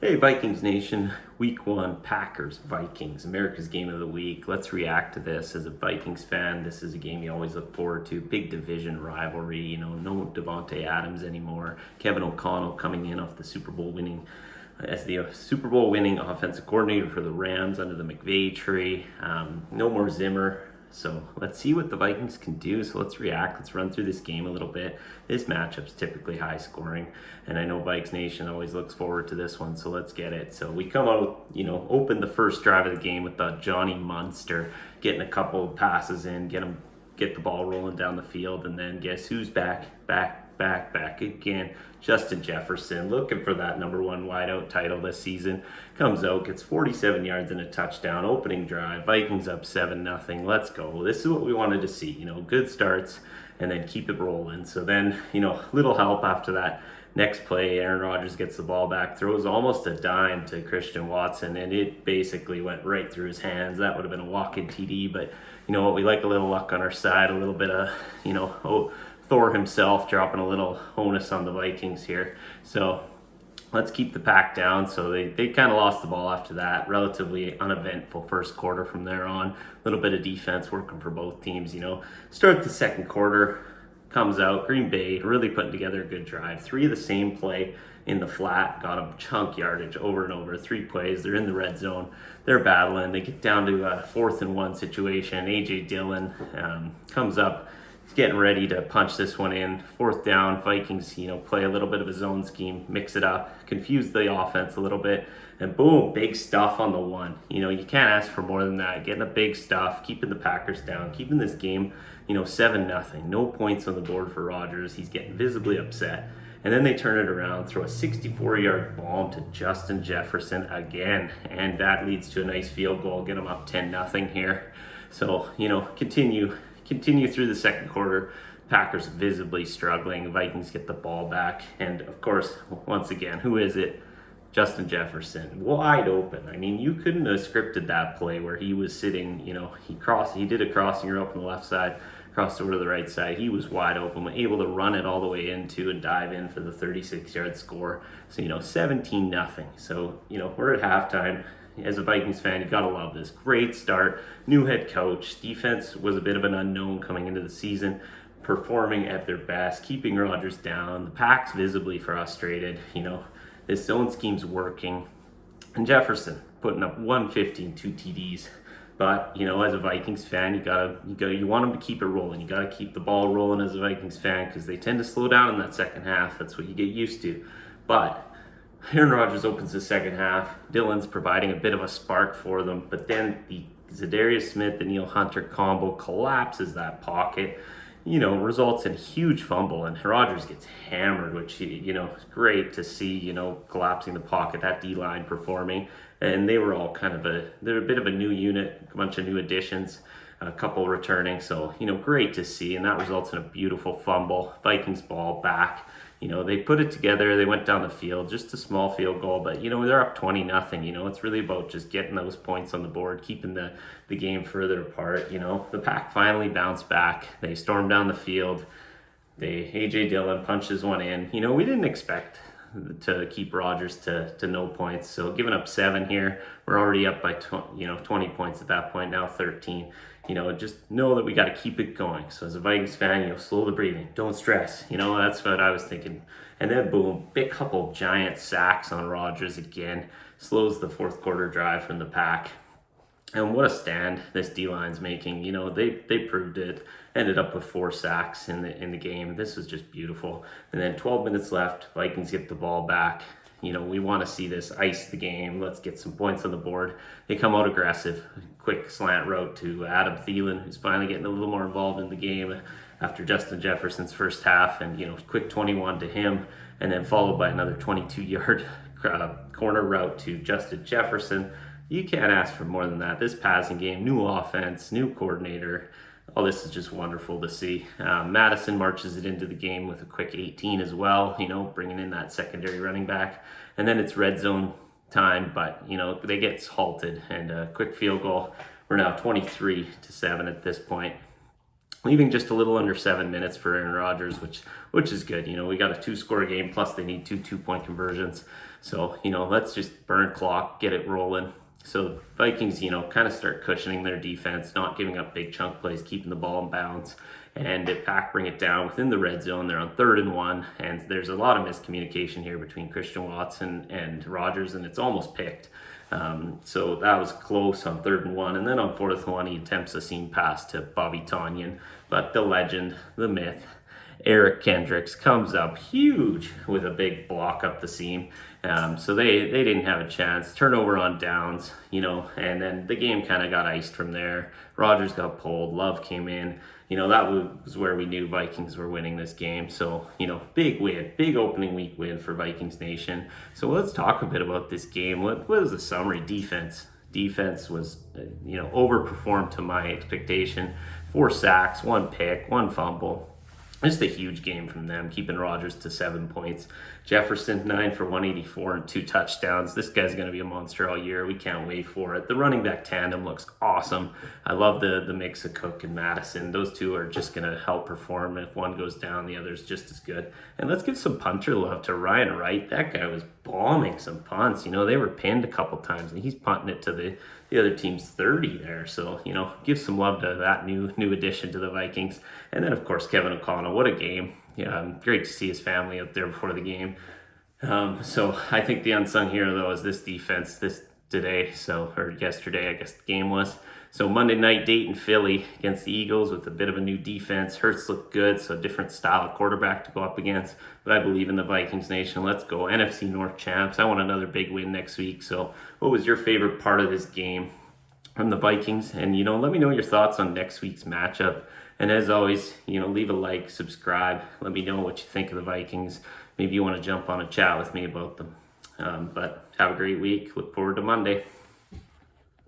Hey Vikings Nation, Week 1, Packers, Vikings, America's Game of the Week. Let's react to this. As a Vikings fan, this is a game you always look forward to. Big division rivalry, no Devontae Adams anymore. Kevin O'Connell coming in off the Super Bowl winning offensive coordinator for the Rams under the McVay tree. No more Zimmer. So let's see what the Vikings can do. So let's react. Let's run through this game a little bit. This matchup's typically high scoring, and I know Vikes Nation always looks forward to this one. So let's get it. So we come out, open the first drive of the game with Johnny Munster getting a couple of passes in, get the ball rolling down the field, and then guess who's back again? Justin Jefferson, looking for that number one wideout title this season. Comes out, gets 47 yards and a touchdown. Opening drive, Vikings up 7-0. Let's go. This is what we wanted to see. Good starts and then keep it rolling. So then, little help after that. Next play, Aaron Rodgers gets the ball back, throws almost a dime to Christian Watson, and it basically went right through his hands. That would have been a walk-in TD, but you know what? We like a little luck on our side, a little bit of, Thor himself dropping a little onus on the Vikings here. So let's keep the pack down. So they kind of lost the ball after that. Relatively uneventful first quarter from there on. A little bit of defense working for both teams, Start the second quarter, comes out, Green Bay really putting together a good drive. 3 of the same play in the flat, got them chunk yardage over and over. 3 plays, they're in the red zone, they're battling. They get down to a 4th and 1 situation. A.J. Dillon comes up, he's getting ready to punch this one in. 4th down, Vikings, play a little bit of a zone scheme, mix it up, confuse the offense a little bit, and boom, big stuff on the one. You can't ask for more than that. Getting a big stuff, keeping the Packers down, keeping this game, 7-0. No points on the board for Rodgers. He's getting visibly upset. And then they turn it around, throw a 64-yard bomb to Justin Jefferson again, and that leads to a nice field goal, get them up 10-0 here. So, continue through the second quarter. Packers visibly struggling. Vikings get the ball back, and of course, once again, who is it? Justin Jefferson, wide open. I mean, you couldn't have scripted that play where he was sitting, he did a crossing route from the left side, crossed over to the right side. He was wide open, able to run it all the way into and dive in for the 36-yard score. So, 17-0. So, we're at halftime. As a Vikings fan, you gotta love this. Great start, new head coach. Defense was a bit of an unknown coming into the season, performing at their best, keeping Rodgers down. The Pack's visibly frustrated. This zone scheme's working. And Jefferson putting up 115, 2 TDs. But, as a Vikings fan, you want them to keep it rolling. You got to keep the ball rolling as a Vikings fan because they tend to slow down in that second half. That's what you get used to. But Aaron Rodgers opens the second half. Dillon's providing a bit of a spark for them. But then the Zadarius Smith and Neil Hunter combo collapses that pocket. Results in a huge fumble, and Rodgers gets hammered, which, is great to see, collapsing the pocket, that D-line performing. And they were all they're a bit of a new unit, a bunch of new additions, a couple returning. So, great to see, and that results in a beautiful fumble. Vikings ball back. They put it together. They went down the field, just a small field goal, but, they're up 20-0. It's really about just getting those points on the board, keeping the game further apart. The Pack finally bounced back. They stormed down the field. A.J. Dillon punches one in. We didn't expect to keep Rodgers to no points. So giving up 7 here, we're already up by 20 points at that point, now 13. Just know that we got to keep it going. So as a Vikings fan, slow the breathing, don't stress. That's what I was thinking. And then boom, big couple giant sacks on Rodgers again, slows the fourth quarter drive from the Pack. And what a stand this D-line's making. They proved it. Ended up with 4 sacks in the game. This was just beautiful. And then 12 minutes left. Vikings get the ball back. We want to see this ice the game. Let's get some points on the board. They come out aggressive. Quick slant route to Adam Thielen, who's finally getting a little more involved in the game after Justin Jefferson's first half. And, quick 21 to him. And then followed by another 22-yard corner route to Justin Jefferson. You can't ask for more than that. This passing game, new offense, new coordinator. All this is just wonderful to see. Madison marches it into the game with a quick 18 as well, bringing in that secondary running back. And then it's red zone time, but, they get halted and a quick field goal. We're now 23-7 at this point. leaving just a little under 7 minutes for Aaron Rodgers, which is good. We got a 2-score game, plus they need 2 2-point conversions. So, let's just burn clock, get it rolling. So Vikings, kind of start cushioning their defense, not giving up big chunk plays, keeping the ball in bounds, and bring it down within the red zone. They're on 3rd and 1, and there's a lot of miscommunication here between Christian Watson and Rodgers, and it's almost picked. So that was close on 3rd and 1, and then on 4th and 1, he attempts a seam pass to Bobby Tonyan, but the legend, the myth, Eric Kendricks comes up huge with a big block up the seam. So they didn't have a chance. Turnover on downs, and then the game kind of got iced from there. Rodgers got pulled. Love came in. That was where we knew Vikings were winning this game. So, big win, big opening week win for Vikings Nation. So let's talk a bit about this game. What was the summary? Defense was, overperformed to my expectation. 4 sacks, 1 pick, 1 fumble. Just a huge game from them, keeping Rodgers to 7 points. Jefferson, 9 for 184 and 2 touchdowns. This guy's going to be a monster all year. We can't wait for it. The running back tandem looks awesome. I love the mix of Cook and Madison. Those two are just going to help perform. If one goes down, the other's just as good. And let's give some punter love to Ryan Wright. That guy was bombing some punts. They were pinned a couple times, and he's punting it to the other team's 30 there. So, give some love to that new addition to the Vikings. And then, of course, Kevin O'Connell. What a game. Yeah, great to see his family up there before the game. So I think the unsung hero, though, is this defense yesterday, I guess the game was. So Monday night, Dayton, Philly against the Eagles with a bit of a new defense. Hurts looked good, so different style of quarterback to go up against. But I believe in the Vikings Nation. Let's go. NFC North champs. I want another big win next week. So what was your favorite part of this game from the Vikings? And, let me know your thoughts on next week's matchup. And as always, leave a like, subscribe. Let me know what you think of the Vikings. Maybe you want to jump on a chat with me about them. But have a great week. Look forward to Monday.